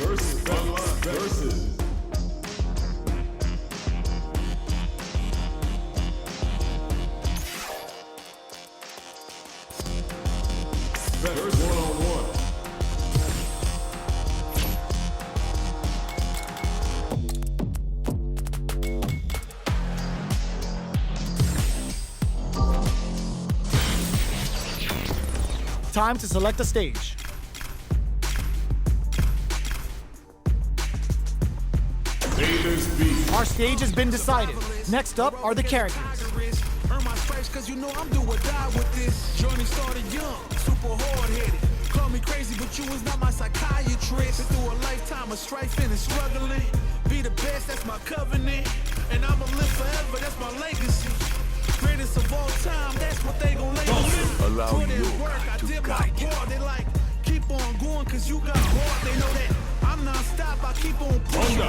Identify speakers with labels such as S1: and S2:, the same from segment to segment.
S1: Versus. One-on-one.
S2: Time to select a stage. Our stage has been decided. Next up are the characters.
S3: Earn my stripes cause you know I'm do or die with this. Journey started young, super hard-headed. Call me crazy, but you was not my psychiatrist. Been through a lifetime of strife and struggling. Be the best, that's my covenant. And I'ma live forever, that's my legacy. Greatest of all time, that's what they gon' label me.
S4: Allow
S3: Put in
S4: you
S3: work, I
S4: to
S3: did my
S4: guide you.
S3: part. They like, keep on going cause you got heart. They know that I'm non-stop, I keep on pushing.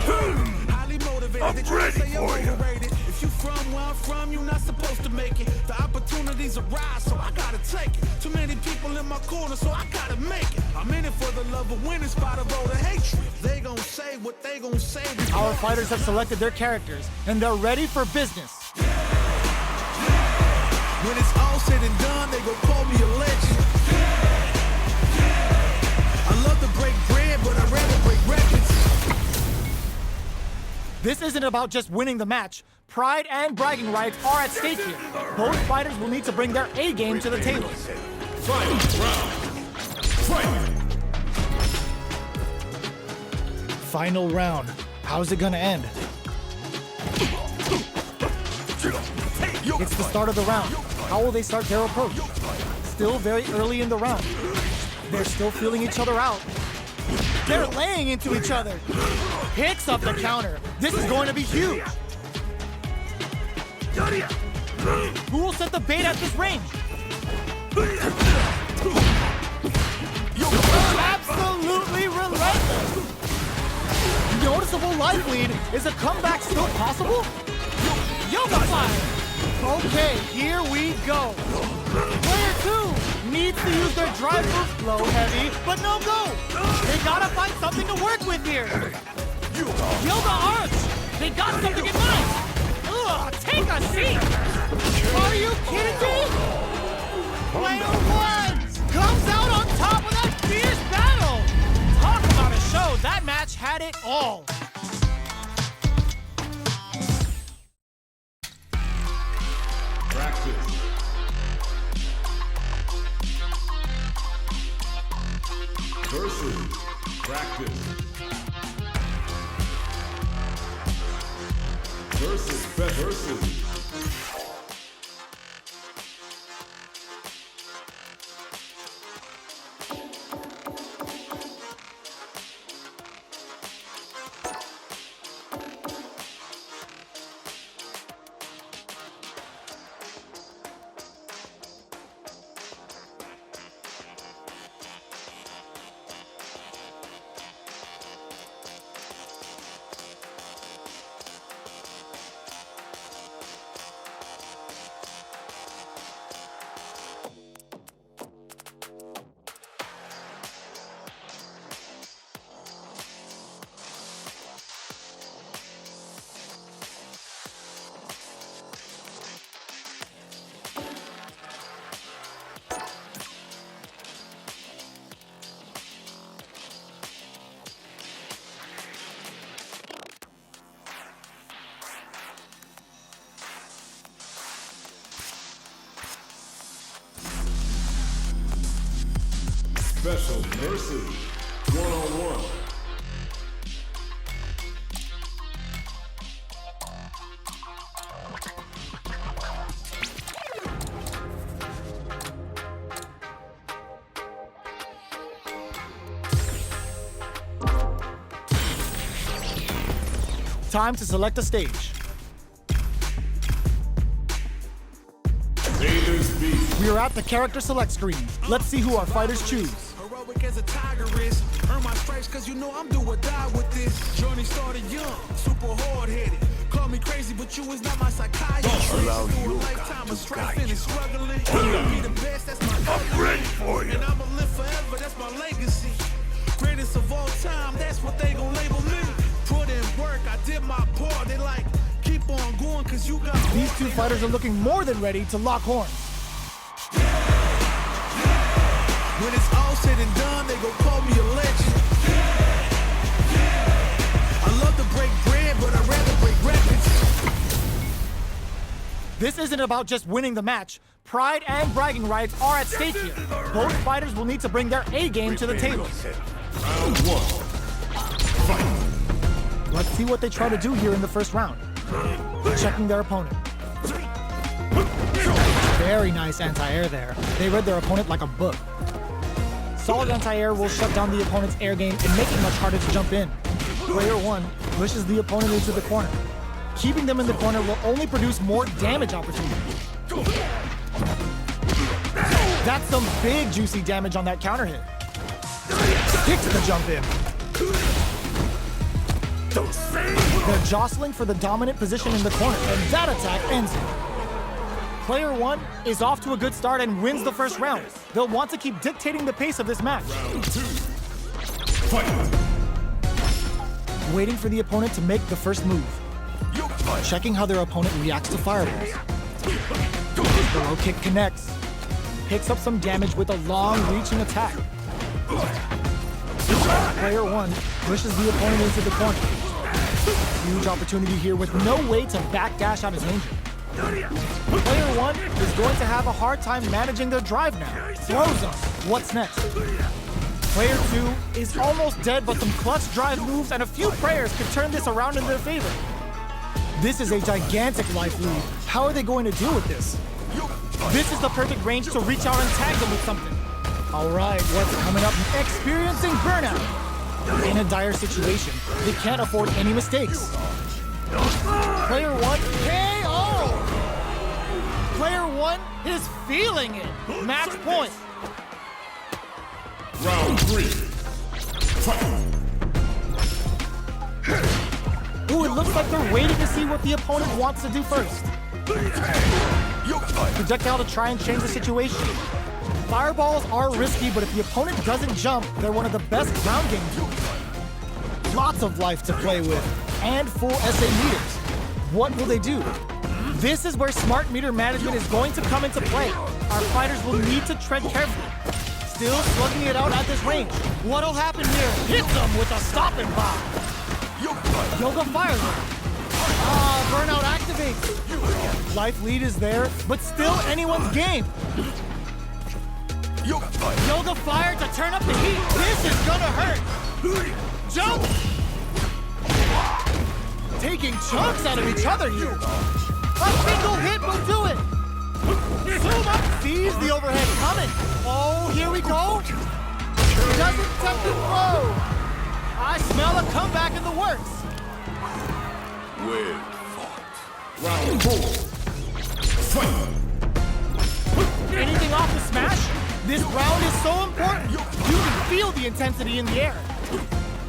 S3: Highly motivated, they try to say I'm overrated. If you from where I'm from, you're not supposed to make it. The opportunities arise, so I gotta take it. Too many people in my corner, so I gotta make it. I'm in it for the love of winning, spot of all the hatred. They gon' say what they gon' say.
S2: Our fighters have selected their characters, and they're ready for business.
S3: When it's all said and done, they gon' call me a legend. I love to break bread, but I'd rather break records.
S2: This isn't about just winning the match. Pride and bragging rights are at stake here. Both fighters will need to bring their A game to the table. Final round. How's it gonna end? It's the start of the round. How will they start their approach? Still very early in the round. They're still feeling each other out. They're laying into each other. Picks up the counter. This is going to be huge. Who will set the bait at this range? Absolutely relentless. Noticeable life lead. Is a comeback still possible? Yoga fire. Okay, here we go. Player 2 needs to use their drive move low heavy, but no go. They gotta find something to work with here. Yoga arch. They got something in mind. Ugh, take a seat. Are you kidding me? Player 1 comes out on top of that fierce battle. Talk about a show. That match had it all.
S1: Versus. Practice. Versus. Special versus one-on-one.
S2: Time to select a stage. We are at the character select screen. Let's see who our fighters choose.
S3: Heroic as a tiger is. Earn my stripes cause you know I'm do or die with this. Journey started young, super hard-headed. Call me crazy, but you was not my psychiatrist.
S4: Allow
S3: Through a
S4: you
S3: lifetime
S4: to
S3: of strife
S4: guide
S3: and
S4: you.
S3: struggling. Be the best, that's my covenant.
S4: ready for you.
S3: And I'ma live forever, that's my legacy. Greatest of all time, that's what they did my part. They like, keep on going, cause you got
S2: These two fighters are looking more than ready to lock horns.
S3: When it's all said and done, they gon' call me a legend. I love to break bread, but I'd rather break records.
S2: This isn't about just winning the match. Pride and bragging rights are at stake here. Both fighters will need to bring their A game to the table.
S1: Round one. Fight.
S2: Let's see what they try to do here in the first round. Checking their opponent. Very nice anti-air there. They read their opponent like a book. Solid anti-air will shut down the opponent's air game and make it much harder to jump in. Player one pushes the opponent into the corner. Keeping them in the corner will only produce more damage opportunities. That's some big juicy damage on that counter hit. Kicks the jump in. They're jostling for the dominant position in the corner, and that attack ends it. Player one is off to a good start and wins the first round. They'll want to keep dictating the pace of this match.
S1: Round two. Fight.
S2: Waiting for the opponent to make the first move. Checking how their opponent reacts to fireballs. The low kick connects. Picks up some damage with a long-reaching attack. Player one pushes the opponent into the corner. Huge opportunity here with no way to backdash out his danger. Player one is going to have a hard time managing their drive now. Throws him. What's next? Player two is almost dead, but some clutch drive moves and a few prayers could turn this around in their favor. This is a gigantic life lead. How are they going to deal with this? This is the perfect range to reach out and tag them with something. All right, what's coming up? Experiencing burnout. In a dire situation, they can't afford any mistakes. Player one, KO! Player one is feeling it. Match point.
S1: Round three. Fight.
S2: Ooh, it looks like they're waiting to see what the opponent wants to do first. Projectile to try and change the situation. Fireballs are risky, but if the opponent doesn't jump, they're one of the best ground game tools. Lots of life to play with, and full SA meters. What will they do? This is where smart meter management is going to come into play. Our fighters will need to tread carefully. Still slugging it out at this range. What'll happen here? Hit them with a stopping bomb. Yoga fires. Burnout activates. Life lead is there, but still anyone's game. Yoga fire to turn up the heat. This is gonna hurt. Jump! Taking chunks out of each other here. A single hit will do it. Zoom up, sees the overhead coming. Oh, here we go. Doesn't tempt the throw. I smell a comeback in the works.
S1: Well fought. Round four. Fight.
S2: Anything off the smash? This round is so important. You can feel the intensity in the air.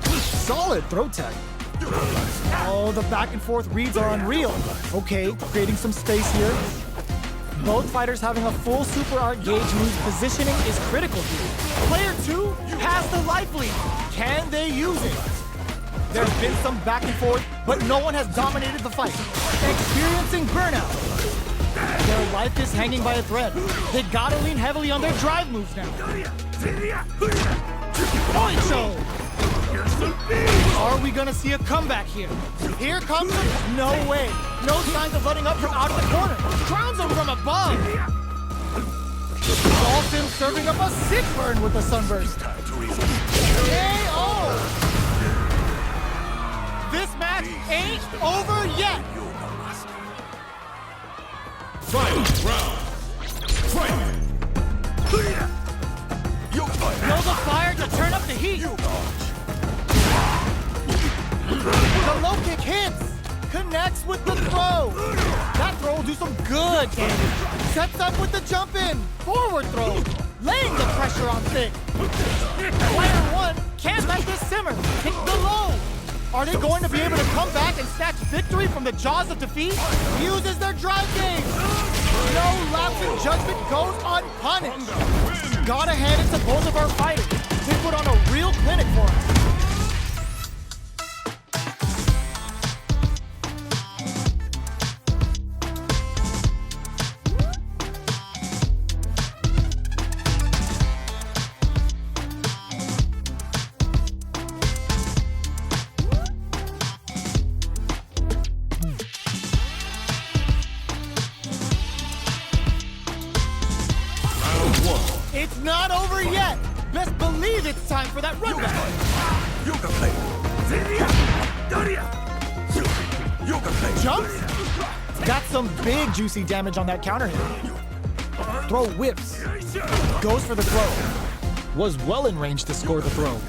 S2: Solid throw tech. Oh, the back and forth reads are unreal. Okay, creating some space here. Both fighters having a full super art gauge means positioning is critical here. Player two has the life lead. Can they use it? There's been some back and forth, but no one has dominated the fight. Experiencing burnout. Their life is hanging by a thread. They gotta lean heavily on their drive moves now. Point show! Are we gonna see a comeback here? Here comes it. No way. No signs of letting up from out of the corner. Crowns him from above. Dolphin serving up a sick burn with the sunburst. KO! This match ain't over yet.
S1: Fight. Round. Fight.
S2: Yoga fire to turn up the heat. The low kick hits. Connects with the throw. That throw will do some good damage. Sets up with the jump in. Forward throw. Laying the pressure on Thick. Player one can't let this simmer. Hit the low. Are they going to be able to come back and snatch victory from the jaws of defeat? Uses their drive game. No lapse in judgment goes unpunished. Gotta hand it to both of our fighters. They put on a real clinic for us. not over yet. Best believe it's time for that run back. Jumps? That's some big juicy damage on that counter hit. Throw whips. Goes for the throw. Was well in range to score the throw.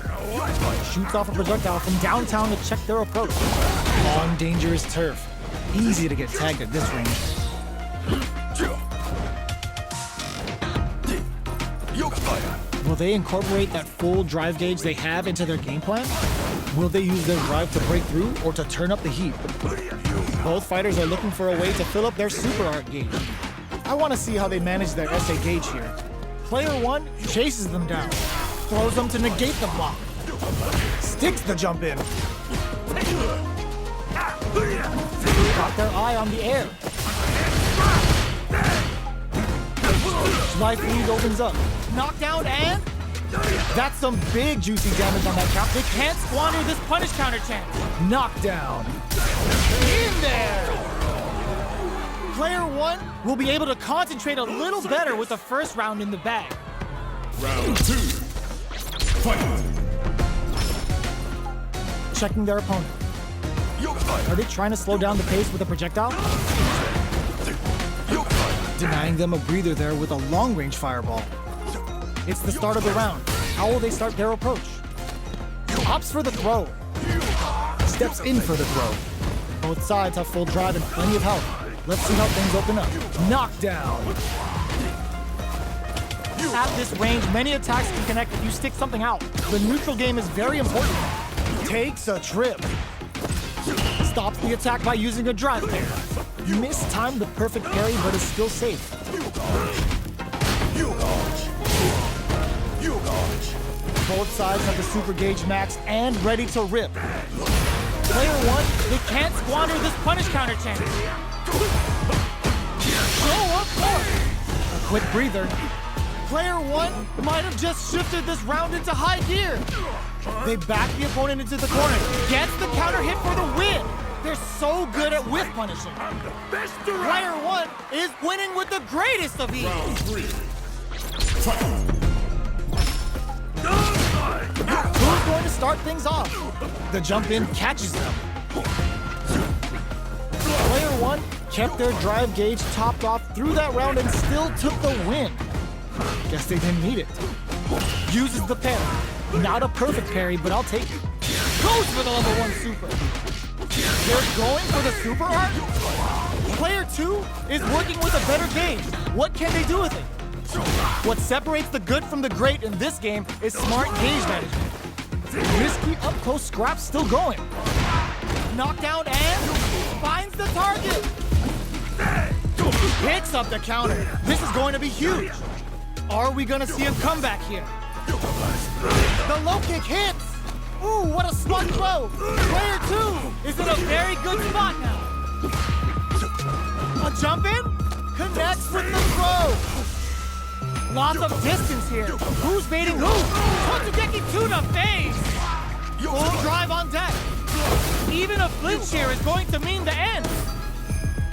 S2: Shoots off a projectile from downtown to check their approach. On dangerous turf. Easy to get tagged at this range. Will they incorporate that full drive gauge they have into their game plan? Will they use their drive to break through or to turn up the heat? Both fighters are looking for a way to fill up their super art gauge. I want to see how they manage their SA gauge here. Player 1 chases them down, throws them to negate the block, sticks the jump in. Got their eye on the air. Life lead opens up. Knockdown and... That's some big juicy damage on that count. They can't squander this punish counter chance. Knockdown. In there! Player 1 will be able to concentrate a little better with the first round in the bag.
S1: Round 2. Fight.
S2: Checking their opponent. Are they trying to slow down the pace with a projectile? Denying them a breather there with a long-range fireball. It's the start of the round. How will they start their approach? Opts for the throw. Steps in for the throw. Both sides have full drive and plenty of health. Let's see how things open up. Knockdown. At this range, many attacks can connect if you stick something out. The neutral game is very important. Takes a trip. Stops the attack by using a drive pair. Mistimed the perfect parry, but is still safe. Both sides have the super gauge maxed and ready to rip. Player 1, they can't squander this punish counter chance. Show up for a quick breather. Player 1 might have just shifted this round into high gear. They back the opponent into the corner. Gets the counter hit for the win. They're so good at whiff punishing. Player 1 is winning with the greatest of ease.
S1: Round 3. Fight.
S2: Who's going to start things off? The jump in catches them. Player 1 kept their drive gauge topped off through that round and still took the win. Guess they didn't need it. Uses the parry. Not a perfect parry, but I'll take it. Goes for the level 1 super. They're going for the super art? Player 2 is working with a better gauge. What can they do with it? What separates the good from the great in this game is smart gauge management. Risky up-close scraps still going. Knockdown and finds the target. Picks up the counter. This is going to be huge. Are we going to see a comeback here? The low kick hits. Ooh, what a smart throw. Player 2 is in a very good spot now. A jump in? Connects with the throw. Lots of distance here. Who's baiting who? Totsugeki to the face. Full drive on deck. Even a flinch here is going to mean the end.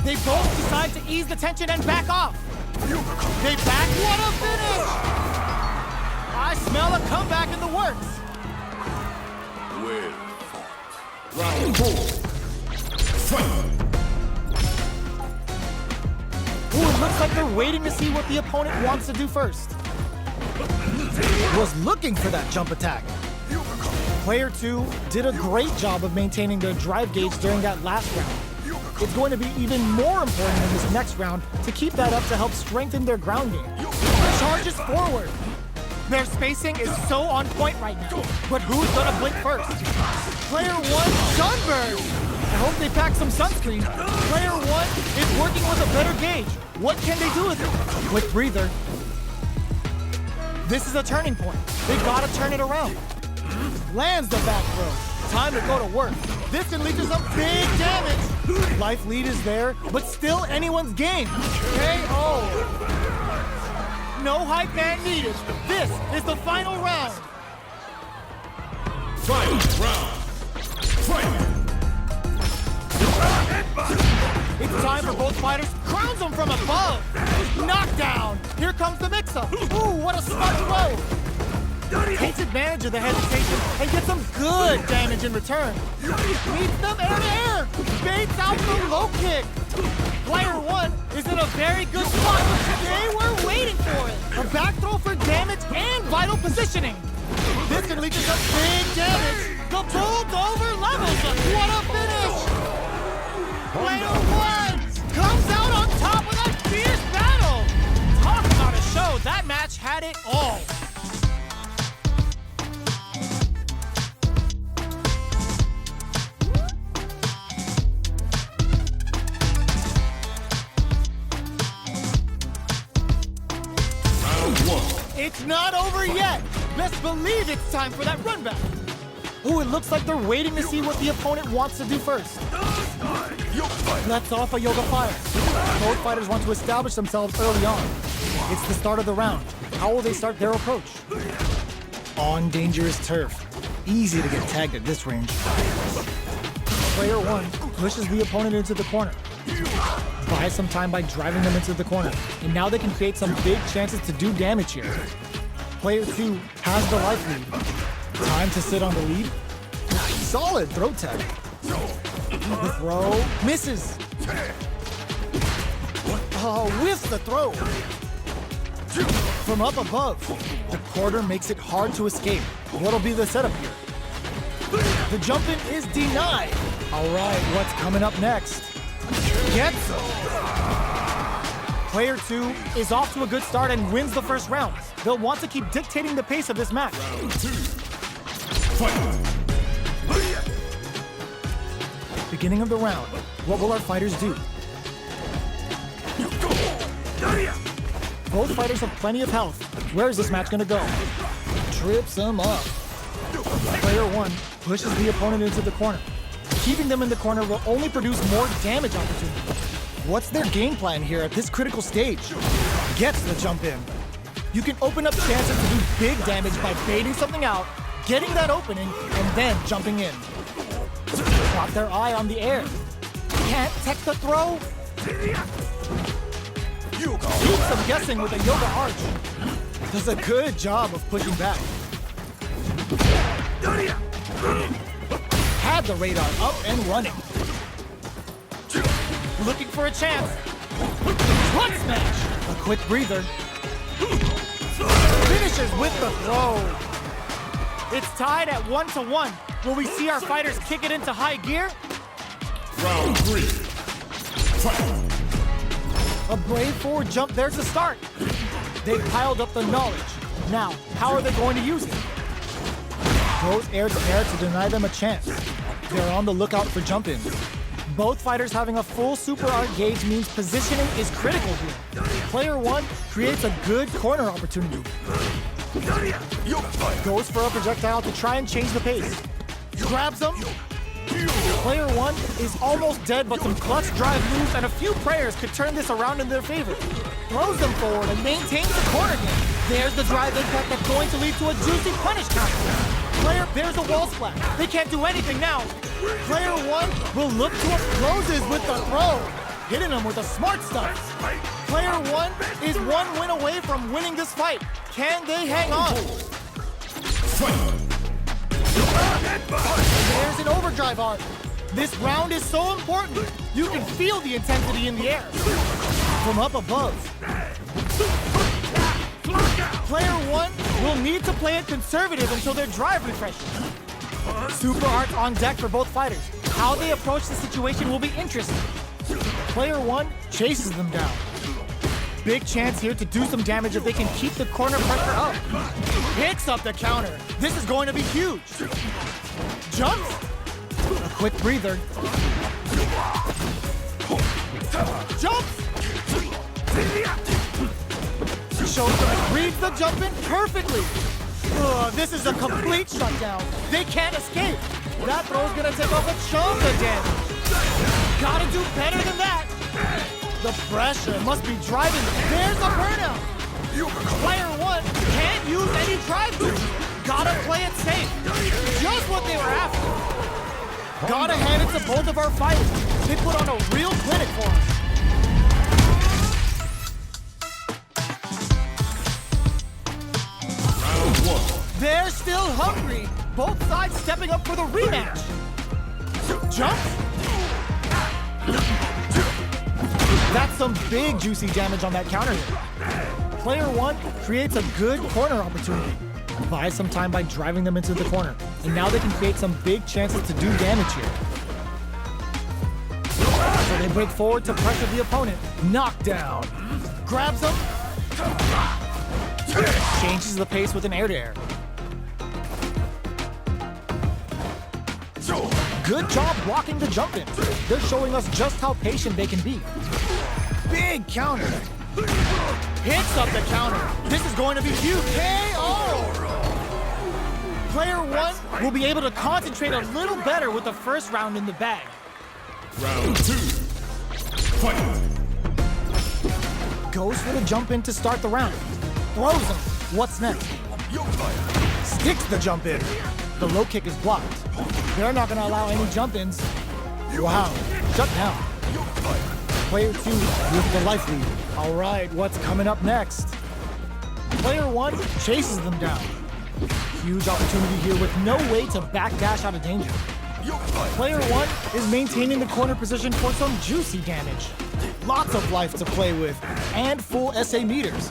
S2: They both decide to ease the tension and back off. They back. What a finish! I smell a comeback in the works.
S1: Well fought. Round 4. Fight.
S2: Ooh, it looks like they're waiting to see what the opponent wants to do first. Was looking for that jump attack. Player 2 did a great job of maintaining their drive gauge during that last round. It's going to be even more important in this next round to keep that up to help strengthen their ground game. Charges forward. Their spacing is so on point right now. But who's gonna blink first? Player 1, Sunburn! I hope they pack some sunscreen. Player 1 is working with a better gauge. What can they do with it? Quick breather. This is a turning point. They gotta turn it around. Lands the back throw. Time to go to work. This can lead to some big damage. Life lead is there, but still anyone's game. KO. No hype man needed. This is the final round.
S1: Final round. Fight.
S2: It's time for both fighters. Crown throws him from above. Knockdown. Here comes the mix-up. Ooh, what a smart throw. Takes advantage of the hesitation and gets some good damage in return. Meets them air to air. Baits out the low kick. Player one is in a very good spot. They were waiting for it. A back throw for damage and vital positioning. This can lead to some big damage. The bulldozer levels up. What a finish! Player one comes out on top with a fierce battle. Talk about a show. That match had it all. It's not over yet. Best believe it's time for that run back. Ooh, it looks like they're waiting to see what the opponent wants to do first. Let's off a Yoga Fire. Both fighters want to establish themselves early on. It's the start of the round. How will they start their approach? On dangerous turf. Easy to get tagged at this range. Player one pushes the opponent into the corner. Buys some time by driving them into the corner. And now they can create some big chances to do damage here. Player two has the life lead. Time to sit on the lead. Solid throw tag. The throw misses. Oh, whiffs the throw. From up above, the corner makes it hard to escape. What'll be the setup here? The jump in is denied. All right, what's coming up next? Gets him. Player two is off to a good start and wins the first round. They'll want to keep dictating the pace of this match.
S1: Round two. Fight.
S2: Beginning of the round, what will our fighters do? Both fighters have plenty of health. Where is this match gonna go? Trips them up. Player one pushes the opponent into the corner. Keeping them in the corner will only produce more damage opportunities. What's their game plan here at this critical stage? Gets the jump in. You can open up chances to do big damage by baiting something out, getting that opening, and then jumping in. Caught their eye on the air. Can't tech the throw? Keeps them guessing with a yoga arch. Does a good job of pushing back. Had the radar up and running. Looking for a chance. Front smash. A quick breather. Finishes with the throw. It's tied at 1-1. Will we see our fighters kick it into high gear?
S1: Round three. Fight.
S2: A brave forward jump, there's the start. They've piled up the knowledge. Now, how are they going to use it? Goes air to air to deny them a chance. They're on the lookout for jump-ins. Both fighters having a full super art gauge means positioning is critical here. Player one creates a good corner opportunity. Goes for a projectile to try and change the pace. Grabs him. Player one is almost dead, but some clutch drive moves and a few prayers could turn this around in their favor. Throws them forward and maintains the corner game. There's the drive impact that's going to lead to a juicy punish counter. Player, there's a wall splat. They can't do anything now. Player one will look to closes with the throw. Hitting him with a smart stuff. Player one is one win away from winning this fight. Can they hang on? There's an overdrive arc. This round is so important. You can feel the intensity in the air. From up above. Player one will need to play it conservative until their drive refreshes. Super arts on deck for both fighters. How they approach the situation will be interesting. Player one chases them down. Big chance here to do some damage if they can keep the corner pressure up. Picks up the counter. This is going to be huge. Jumps. A quick breather. Jumps. Shows them reads the jump in perfectly. This is a complete shutdown. They can't escape. That throw's gonna take off a chunk of damage. Gotta do better than that. The pressure must be driving. There's a burnout. Player one can't use any drive boost. Gotta play it safe. Just what they were after. Gotta hand it to both of our fighters. They put on a real clinic for us. They're still hungry. Both sides stepping up for the rematch. Jump. That's some big juicy damage on that counter hit. Player 1 creates a good corner opportunity. Buys some time by driving them into the corner. And now they can create some big chances to do damage here. So they break forward to pressure the opponent. Knockdown. Grabs him. Changes the pace with an air-to-air. Good job blocking the jump in. They're showing us just how patient they can be. Big counter. Hits up the counter. This is going to be huge. KO! Player 1 will be able to concentrate a little better with the first round in the bag.
S1: Round 2. Fight.
S2: Goes for the jump in to start the round. Throws him. What's next? Sticks the jump in. The low kick is blocked. They're not going to allow any jump ins. Wow. Shut down. Player 2 with the life lead. All right, what's coming up next? Player 1 chases them down. Huge opportunity here with no way to backdash out of danger. Player 1 is maintaining the corner position for some juicy damage. Lots of life to play with, and full SA meters.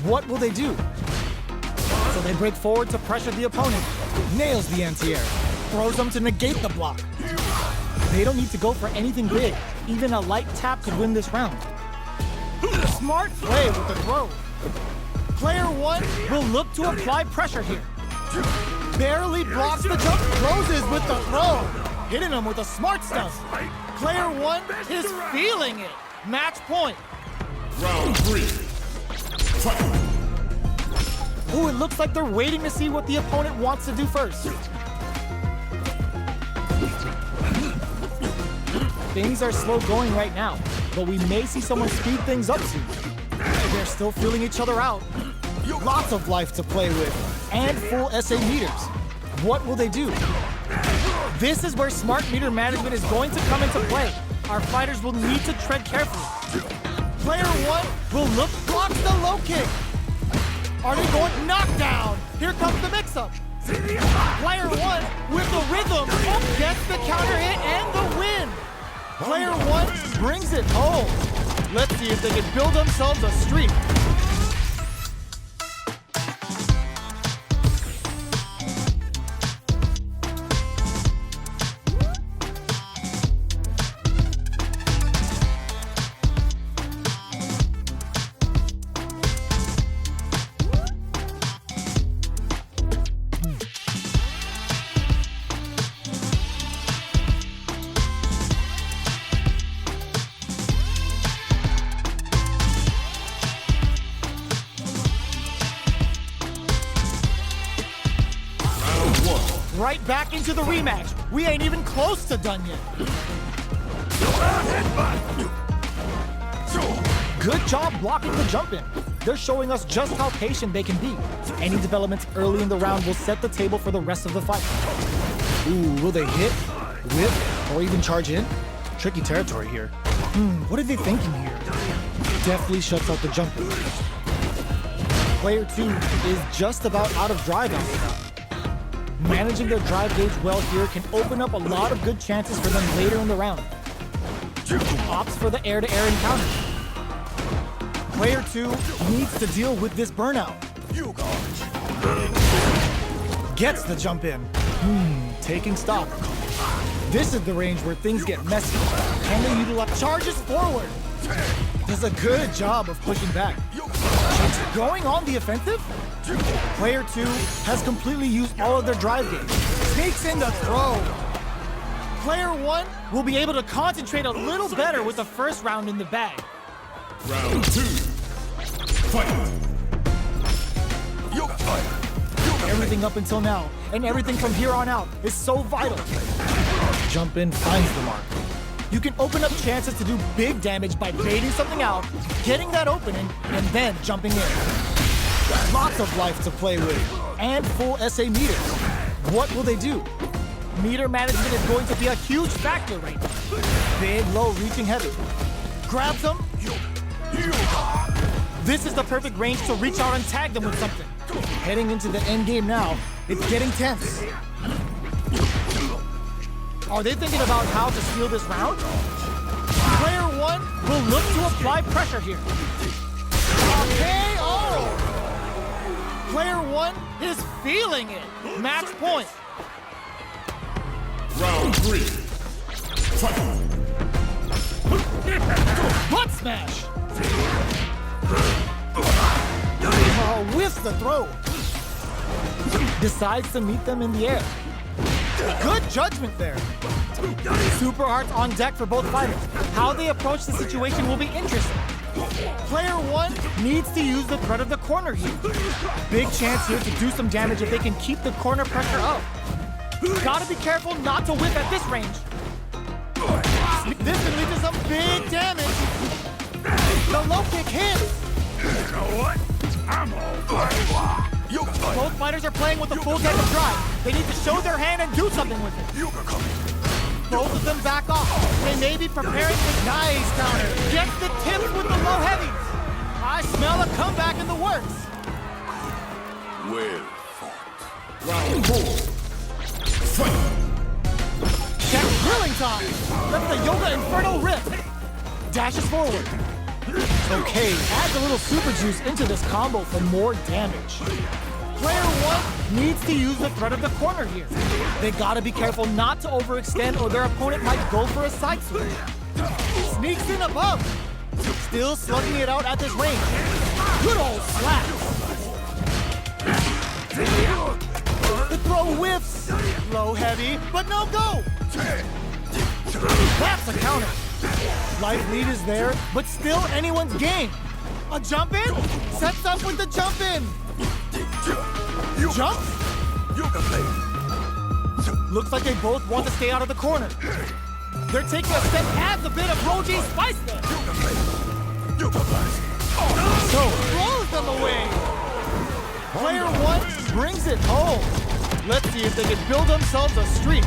S2: What will they do? So they break forward to pressure the opponent. Nails the anti-air. Throws them to negate the block. They don't need to go for anything big. Even a light tap could win this round. Smart play with the throw. Player 1 will look to apply pressure here. Barely blocks the jump, closes with the throw. Hitting him with a smart stuff. Player 1 is feeling it. Match point.
S1: Round 3. Fight.
S2: Ooh, it looks like they're waiting to see what the opponent wants to do first. Things are slow going right now, but we may see someone speed things up soon. They're still feeling each other out. Lots of life to play with, and full SA meters. What will they do? This is where smart meter management is going to come into play. Our fighters will need to tread carefully. Player 1 will look, blocks the low kick. Are they going knockdown? Here comes the mix-up. Player 1 with the rhythm gets the counter hit and the win. Player 1 brings it home. Let's see if they can build themselves a streak. Right back into the rematch. We ain't even close to done yet. Good job blocking the jump in. They're showing us just how patient they can be. Any developments early in the round will set the table for the rest of the fight. Ooh, will they hit, whip, or even charge in? Tricky territory here. What are they thinking here? Definitely shuts out the jump in. Player 2 is just about out of drive after that. Managing their drive gauge well here can open up a lot of good chances for them later in the round. Opts for the air-to-air encounter. Player 2 needs to deal with this burnout. Gets the jump in. Taking stock. This is the range where things get messy. Can they utilize charges forward? Does a good job of pushing back. Going on the offensive? Player 2 has completely used all of their drive gauge. Sneaks in the throw. Player 1 will be able to concentrate a little better with the first round in the bag.
S1: Round 2. Fight.
S2: Everything up until now, and everything from here on out, is so vital. Jump in finds the mark. You can open up chances to do big damage by baiting something out, getting that opening, and then jumping in. Lots of life to play with, and full SA meters. What will they do? Meter management is going to be a huge factor right now. Big, low, reaching heavy. Grabs them. This is the perfect range to reach out and tag them with something. Heading into the end game now, it's getting tense. Are they thinking about how to steal this round? Player one will look to apply pressure here. Okay, oh! Player one is feeling it. Match point.
S1: Round 3. Fight!
S2: Butt smash! Oh, whiffs the throw. Decides to meet them in the air. Good judgment there. Super hearts on deck for both fighters. How they approach the situation will be interesting. Player one needs to use the threat of the corner here. Big chance here to do some damage if they can keep the corner pressure up. Gotta be careful not to whip at this range. This can lead to some big damage. The low kick hits.
S1: You know what? I'm all
S2: Both fighters are playing with a full deck of drive. They need to show their hand and do something with it. Both of them back off. They may be preparing for nice counter. Gets the tips with the low heavies. I smell a comeback in the works.
S1: Well fought. Round 4. Fight!
S2: Check drilling time. That's the Yoga Inferno rip. Dashes forward. Okay, adds a little super juice into this combo for more damage. Player one needs to use the threat of the corner here. They gotta be careful not to overextend or their opponent might go for a side switch. Sneaks in above. Still slugging it out at this range. Good old slap. The throw whiffs. Low heavy, but no go. That's a counter. Life lead is there, but still anyone's game. A jump in? Sets up with the jump in. Jump? Looks like they both want to stay out of the corner. They're taking a step, adds a bit of Roji spice there. So, throws them away. Player one brings it home. Let's see if they can build themselves a streak.